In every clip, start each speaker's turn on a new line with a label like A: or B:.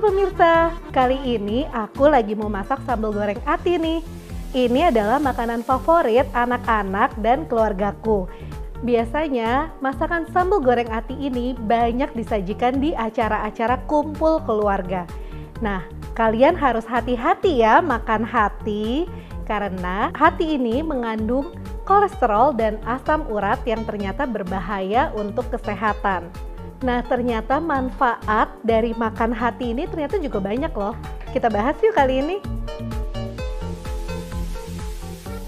A: pemirsa, kali ini aku lagi mau masak sambal goreng ati nih. Ini adalah makanan favorit anak-anak dan keluargaku. Biasanya masakan sambal goreng ati ini banyak disajikan di acara-acara kumpul keluarga. Nah, kalian harus hati-hati ya makan hati, karena hati ini mengandung kolesterol dan asam urat yang ternyata berbahaya untuk kesehatan. Nah, ternyata manfaat dari makan hati ini ternyata juga banyak loh. Kita bahas yuk kali ini.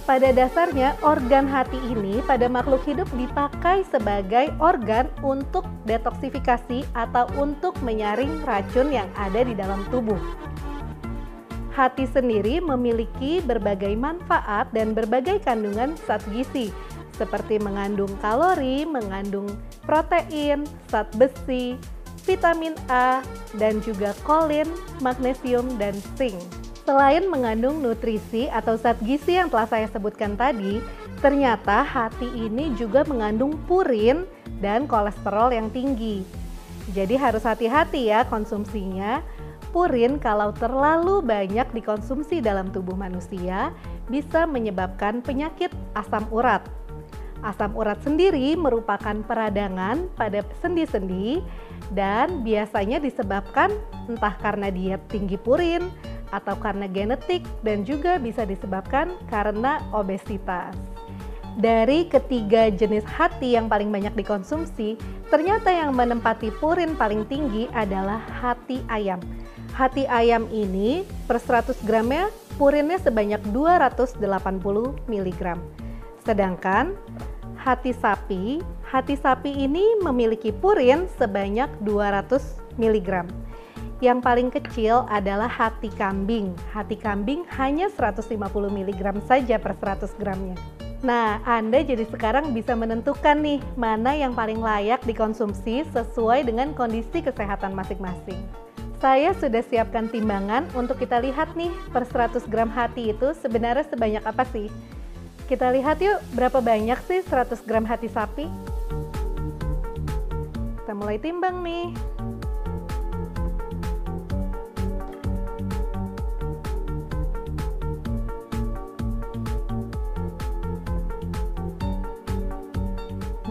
A: Pada dasarnya, organ hati ini pada makhluk hidup dipakai sebagai organ untuk detoksifikasi atau untuk menyaring racun yang ada di dalam tubuh. Hati sendiri memiliki berbagai manfaat dan berbagai kandungan zat gizi, seperti mengandung kalori, mengandung protein, zat besi, vitamin A, dan juga kolin, magnesium, dan zinc. Selain mengandung nutrisi atau zat gizi yang telah saya sebutkan tadi, ternyata hati ini juga mengandung purin dan kolesterol yang tinggi. Jadi harus hati-hati ya konsumsinya. Purin kalau terlalu banyak dikonsumsi dalam tubuh manusia bisa menyebabkan penyakit asam urat. Asam urat sendiri merupakan peradangan pada sendi-sendi dan biasanya disebabkan entah karena diet tinggi purin atau karena genetik dan juga bisa disebabkan karena obesitas. Dari ketiga jenis hati yang paling banyak dikonsumsi, ternyata yang menempati purin paling tinggi adalah hati ayam. Hati ayam ini per 100 gramnya purinnya sebanyak 280 mg. Sedangkan hati sapi ini memiliki purin sebanyak 200 mg. Yang paling kecil adalah hati kambing. Hati kambing hanya 150 mg saja per 100 gramnya. Nah, Anda jadi sekarang bisa menentukan nih mana yang paling layak dikonsumsi sesuai dengan kondisi kesehatan masing-masing. Saya sudah siapkan timbangan untuk kita lihat nih per 100 gram hati itu sebenarnya sebanyak apa sih? Kita lihat yuk berapa banyak sih 100 gram hati sapi? Kita mulai timbang nih.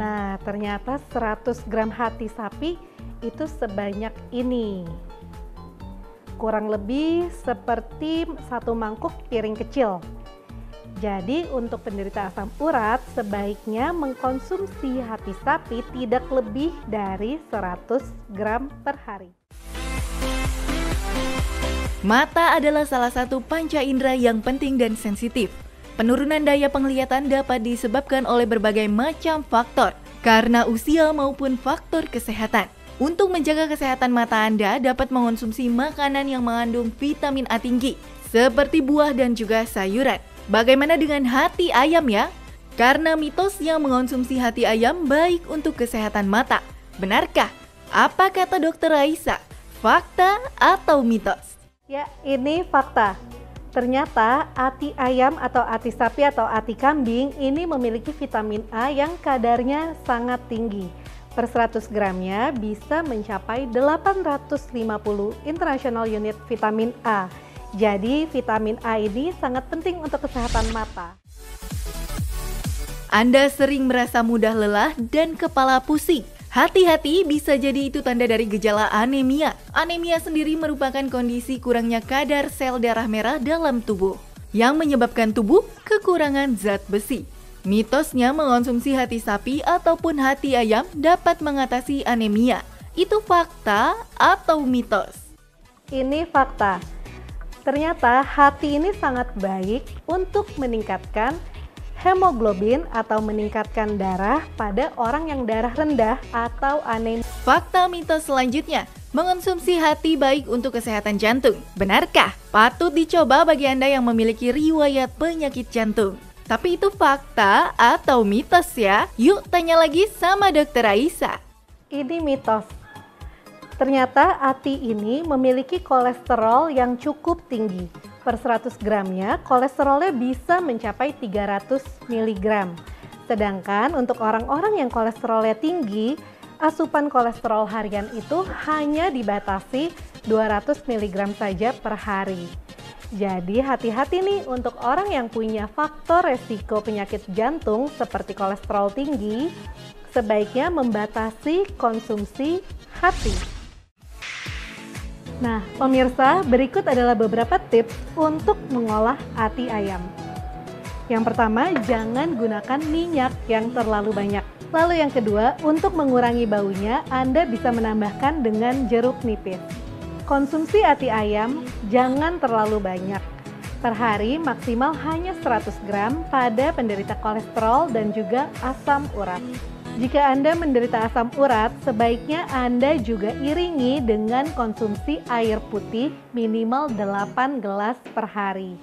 A: Nah, ternyata 100 gram hati sapi itu sebanyak ini. Kurang lebih seperti satu mangkuk piring kecil. Jadi untuk penderita asam urat sebaiknya mengkonsumsi hati sapi tidak lebih dari 100 gram per hari.
B: Mata adalah salah satu panca indera yang penting dan sensitif. Penurunan daya penglihatan dapat disebabkan oleh berbagai macam faktor, karena usia maupun faktor kesehatan. Untuk menjaga kesehatan mata Anda dapat mengonsumsi makanan yang mengandung vitamin A tinggi, seperti buah dan juga sayuran. Bagaimana dengan hati ayam ya? Karena mitos yang mengonsumsi hati ayam baik untuk kesehatan mata. Benarkah? Apa kata Dr. Raisa? Fakta atau mitos?
A: Ya, ini fakta. Ternyata hati ayam atau hati sapi atau hati kambing ini memiliki vitamin A yang kadarnya sangat tinggi. Per 100 gramnya bisa mencapai 850 international unit vitamin A. Jadi vitamin A ini sangat penting untuk kesehatan mata.
B: Anda sering merasa mudah lelah dan kepala pusing. Hati-hati, bisa jadi itu tanda dari gejala anemia. Anemia sendiri merupakan kondisi kurangnya kadar sel darah merah dalam tubuh yang menyebabkan tubuh kekurangan zat besi. Mitosnya mengonsumsi hati sapi ataupun hati ayam dapat mengatasi anemia. Itu fakta atau mitos?
A: Ini fakta. Ternyata hati ini sangat baik untuk meningkatkan hemoglobin atau meningkatkan darah pada orang yang darah rendah atau anemia.
B: Fakta mitos selanjutnya, mengonsumsi hati baik untuk kesehatan jantung. Benarkah? Patut dicoba bagi Anda yang memiliki riwayat penyakit jantung. Tapi itu fakta atau mitos ya? Yuk tanya lagi sama Dr. Raisa.
A: Ini mitos. Ternyata hati ini memiliki kolesterol yang cukup tinggi. Per 100 gramnya kolesterolnya bisa mencapai 300 mg. Sedangkan untuk orang-orang yang kolesterolnya tinggi, asupan kolesterol harian itu hanya dibatasi 200 mg saja per hari. Jadi hati-hati nih untuk orang yang punya faktor resiko penyakit jantung seperti kolesterol tinggi, sebaiknya membatasi konsumsi hati. Nah, pemirsa, berikut adalah beberapa tips untuk mengolah hati ayam. Yang pertama, jangan gunakan minyak yang terlalu banyak. Lalu yang kedua, untuk mengurangi baunya, Anda bisa menambahkan dengan jeruk nipis. Konsumsi hati ayam jangan terlalu banyak. Per hari maksimal hanya 100 gram pada penderita kolesterol dan juga asam urat. Jika Anda menderita asam urat, sebaiknya Anda juga iringi dengan konsumsi air putih minimal 8 gelas per hari.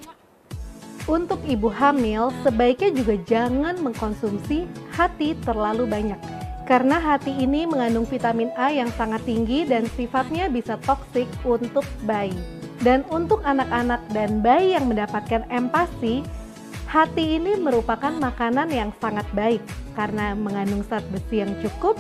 A: Untuk ibu hamil, sebaiknya juga jangan mengkonsumsi hati terlalu banyak. Karena hati ini mengandung vitamin A yang sangat tinggi dan sifatnya bisa toksik untuk bayi. Dan untuk anak-anak dan bayi yang mendapatkan empasi, hati ini merupakan makanan yang sangat baik karena mengandung zat besi yang cukup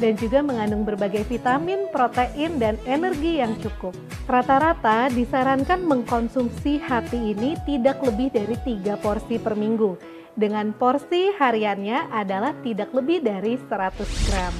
A: dan juga mengandung berbagai vitamin, protein, dan energi yang cukup. Rata-rata disarankan mengkonsumsi hati ini tidak lebih dari 3 porsi per minggu. Dengan porsi hariannya adalah tidak lebih dari 100 gram.